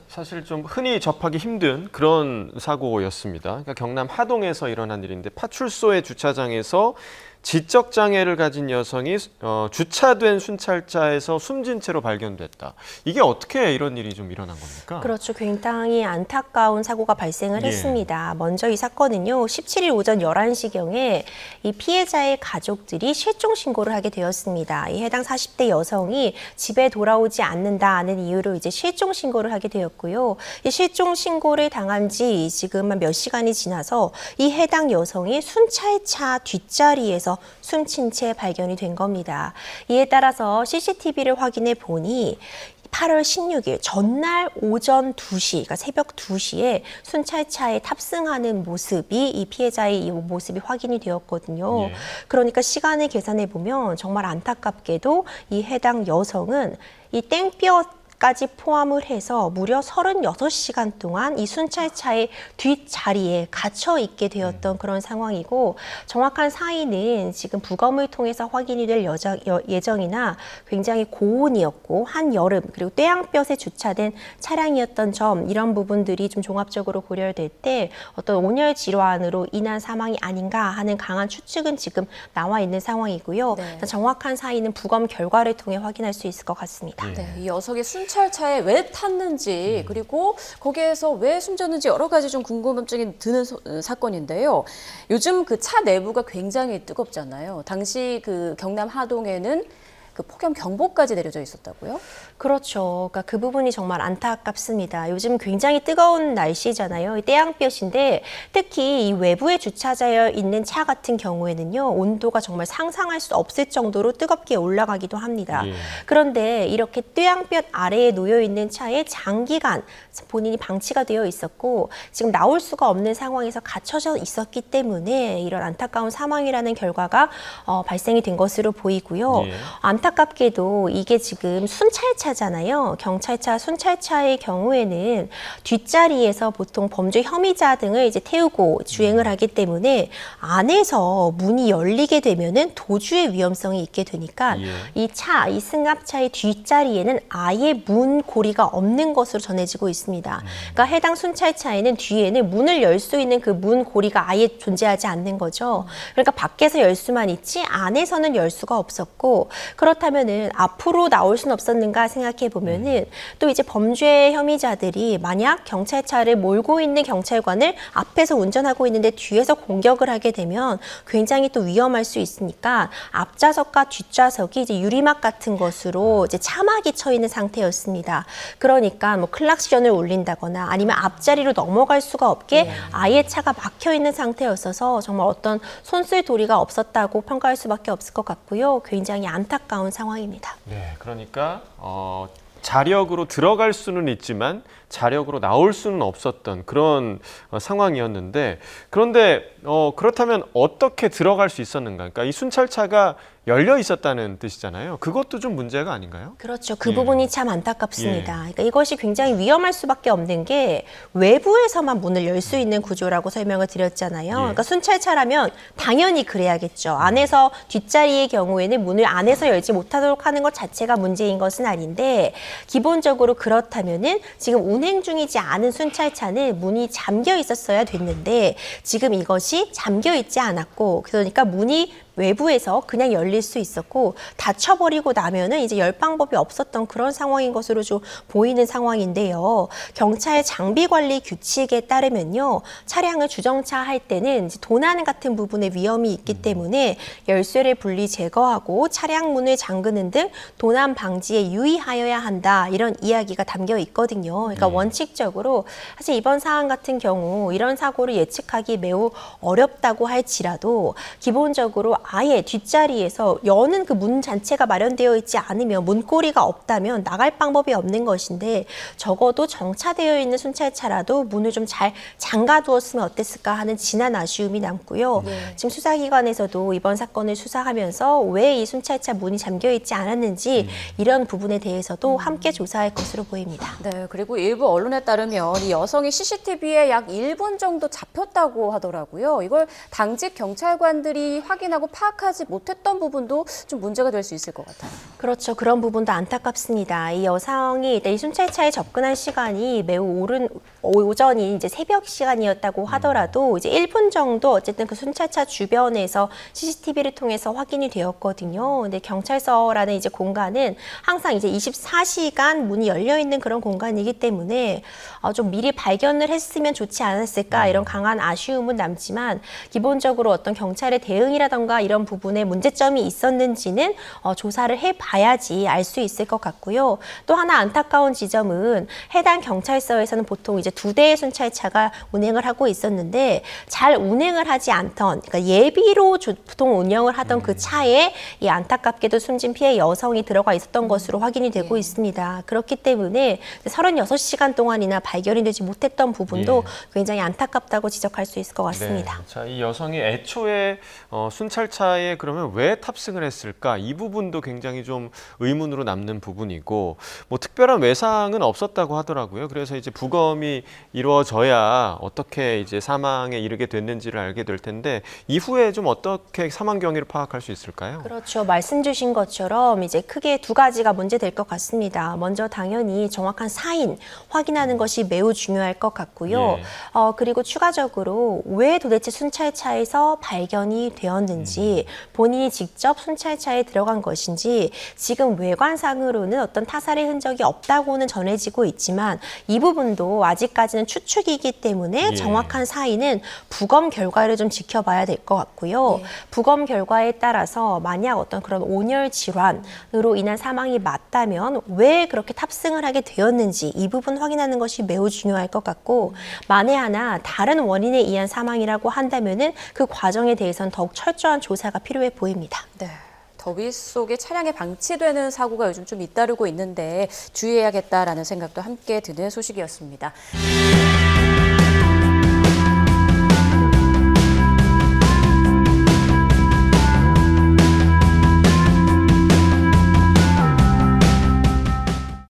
사실 좀 흔히 접하기 힘든 그런 사고였습니다. 그러니까 경남 하동에서 일어난 일인데 파출소의 주차장에서 지적 장애를 가진 여성이 주차된 순찰차에서 숨진 채로 발견됐다. 이게 어떻게 이런 일이 좀 일어난 겁니까? 그렇죠. 굉장히 안타까운 사고가 발생을 예. 했습니다. 먼저 이 사건은요. 17일 오전 11시경에 이 피해자의 가족들이 실종 신고를 하게 되었습니다. 이 해당 40대 여성이 집에 돌아오지 않는다는 이유로 이제 실종 신고를 하게 되었고요. 이 실종 신고를 당한 지 지금 몇 시간이 지나서 이 해당 여성이 순찰차 뒷자리에서 숨진 채 발견이 된 겁니다. 이에 따라서 CCTV를 확인해 보니 8월 16일 전날 오전 2시, 그러니까 새벽 2시에 순찰차에 탑승하는 모습이 이 피해자의 이 모습이 확인이 되었거든요. 예. 그러니까 시간을 계산해 보면 정말 안타깝게도 이 해당 여성은 이 땡볕까지 포함을 해서 무려 36시간 동안 이 순찰차의 뒷자리에 갇혀 있게 되었던 그런 상황이고 정확한 사인은 지금 부검을 통해서 확인이 될 예정이나 굉장히 고온이었고 한여름 그리고 떼양볕에 주차된 차량이었던 점 이런 부분들이 좀 종합적으로 고려될 때 어떤 온열 질환으로 인한 사망이 아닌가 하는 강한 추측은 지금 나와 있는 상황이고요. 네. 정확한 사인은 부검 결과를 통해 확인할 수 있을 것 같습니다. 예. 네, 이 녀석이 순찰차에 왜 탔는지 그리고 거기에서 왜 숨졌는지 여러 가지 좀 궁금증이 드는 사건인데요. 요즘 그 차 내부가 굉장히 뜨겁잖아요. 당시 그 경남 하동에는 그 폭염 경보까지 내려져 있었다고요? 그렇죠. 그러니까 그 부분이 정말 안타깝습니다. 요즘 굉장히 뜨거운 날씨잖아요. 이 태양볕인데 특히 이 외부에 주차되어 있는 차 같은 경우에는요. 온도가 정말 상상할 수 없을 정도로 뜨겁게 올라가기도 합니다. 예. 그런데 이렇게 태양볕 아래에 놓여 있는 차에 장기간 본인이 방치가 되어 있었고 지금 나올 수가 없는 상황에서 갇혀져 있었기 때문에 이런 안타까운 사망이라는 결과가 발생이 된 것으로 보이고요. 예. 안타깝게도 이게 지금 순찰차잖아요. 경찰차, 순찰차의 경우에는 뒷자리에서 보통 범죄 혐의자 등을 이제 태우고 주행을 하기 때문에 안에서 문이 열리게 되면은 도주의 위험성이 있게 되니까 예. 이 승합차의 뒷자리에는 아예 문 고리가 없는 것으로 전해지고 있습니다. 그러니까 해당 순찰차에는 뒤에는 문을 열 수 있는 그 문 고리가 아예 존재하지 않는 거죠. 그러니까 밖에서 열 수만 있지 안에서는 열 수가 없었고 그렇다면은 앞으로 나올 수는 없었는가 생각해 보면은 또 이제 범죄 혐의자들이 만약 경찰차를 몰고 있는 경찰관을 앞에서 운전하고 있는데 뒤에서 공격을 하게 되면 굉장히 또 위험할 수 있으니까 앞좌석과 뒷좌석이 이제 유리막 같은 것으로 이제 차막이 쳐 있는 상태였습니다. 그러니까 뭐 클락션을 울린다거나 아니면 앞자리로 넘어갈 수가 없게 아예 차가 막혀 있는 상태였어서 정말 어떤 손쓸도리가 없었다고 평가할 수밖에 없을 것 같고요. 굉장히 안타까운 상황입니다. 네, 그러니까 자력으로 들어갈 수는 있지만 자력으로 나올 수는 없었던 그런 상황이었는데 그런데 그렇다면 어떻게 들어갈 수 있었는가? 그러니까 이 순찰차가 열려 있었다는 뜻이잖아요. 그것도 좀 문제가 아닌가요? 그렇죠. 그 예. 부분이 참 안타깝습니다. 예. 그러니까 이것이 굉장히 위험할 수밖에 없는 게 외부에서만 문을 열 수 있는 구조라고 설명을 드렸잖아요. 그러니까 순찰차라면 당연히 그래야겠죠. 안에서 뒷자리의 경우에는 문을 안에서 열지 못하도록 하는 것 자체가 문제인 것은 아닌데 기본적으로 그렇다면은 지금 운행 중이지 않은 순찰차는 문이 잠겨 있었어야 됐는데 지금 이것이 잠겨 있지 않았고 그러니까 문이 외부에서 그냥 열릴 수 있었고 닫혀버리고 나면은 이제 열 방법이 없었던 그런 상황인 것으로 좀 보이는 상황인데요. 경찰 장비 관리 규칙에 따르면요. 차량을 주정차할 때는 이제 도난 같은 부분에 위험이 있기 때문에 열쇠를 분리 제거하고 차량 문을 잠그는 등 도난 방지에 유의하여야 한다. 이런 이야기가 담겨 있거든요. 그러니까 원칙적으로 사실 이번 사안 같은 경우 이런 사고를 예측하기 매우 어렵다고 할지라도 기본적으로 아예 뒷자리에서 여는 그 문 자체가 마련되어 있지 않으면 문고리가 없다면 나갈 방법이 없는 것인데 적어도 정차되어 있는 순찰차라도 문을 좀 잘 잠가두었으면 어땠을까 하는 진한 아쉬움이 남고요. 지금 수사기관에서도 이번 사건을 수사하면서 왜 이 순찰차 문이 잠겨 있지 않았는지 이런 부분에 대해서도 함께 조사할 것으로 보입니다. 네, 그리고 일부 언론에 따르면 이 여성이 CCTV에 약 1분 정도 잡혔다고 하더라고요. 이걸 당직 경찰관들이 확인하고 파악하지 못했던 부분도 좀 문제가 될 수 있을 것 같아요. 그렇죠. 그런 부분도 안타깝습니다. 이 여성이 일단 이 순찰차에 접근한 시간이 매우 오전이 이제 새벽 시간이었다고 하더라도 이제 1분 정도 어쨌든 그 순찰차 주변에서 CCTV를 통해서 확인이 되었거든요. 근데 경찰서라는 이제 공간은 항상 이제 24시간 문이 열려 있는 그런 공간이기 때문에 좀 미리 발견을 했으면 좋지 않았을까 이런 강한 아쉬움은 남지만 기본적으로 어떤 경찰의 대응이라던가 이런 부분에 문제점이 있었는지는 조사를 해봐야지 알 수 있을 것 같고요. 또 하나 안타까운 지점은 해당 경찰서에서는 보통 이제 2대의 순찰차가 운행을 하고 있었는데 잘 운행을 하지 않던, 그러니까 예비로 보통 운영을 하던 그 차에 이 안타깝게도 숨진 피해 여성이 들어가 있었던 것으로 확인이 되고 있습니다. 그렇기 때문에 36시간 동안이나 발견이 되지 못했던 부분도 굉장히 안타깝다고 지적할 수 있을 것 같습니다. 네. 자, 이 여성이 애초에 순찰차에 그러면 왜 탑승을 했을까? 이 부분도 굉장히 좀 의문으로 남는 부분이고, 뭐 특별한 외상은 없었다고 하더라고요. 그래서 이제 부검이 이루어져야 어떻게 이제 사망에 이르게 됐는지를 알게 될 텐데, 이후에 좀 어떻게 사망 경위를 파악할 수 있을까요? 그렇죠. 말씀 주신 것처럼 이제 크게 2가지가 문제될 것 같습니다. 먼저 당연히 정확한 사인 확인하는 것이 매우 중요할 것 같고요. 예. 그리고 추가적으로 왜 도대체 순찰차에서 발견이 되었는지, 본인이 직접 순찰차에 들어간 것인지, 지금 외관상으로는 어떤 타살의 흔적이 없다고는 전해지고 있지만 이 부분도 아직까지는 추측이기 때문에 예. 정확한 사인은 부검 결과를 좀 지켜봐야 될 것 같고요. 부검 결과에 따라서 만약 어떤 그런 온열 질환으로 인한 사망이 맞다면 왜 그렇게 탑승을 하게 되었는지 이 부분 확인하는 것이 매우 중요할 것 같고, 만에 하나 다른 원인에 의한 사망이라고 한다면은 그 과정에 대해서는 더욱 철저한 조사가 필요해 보입니다. 네. 더위 속에 차량에 방치되는 사고가 요즘 좀 잇따르고 있는데 주의해야겠다라는 생각도 함께 드는 소식이었습니다.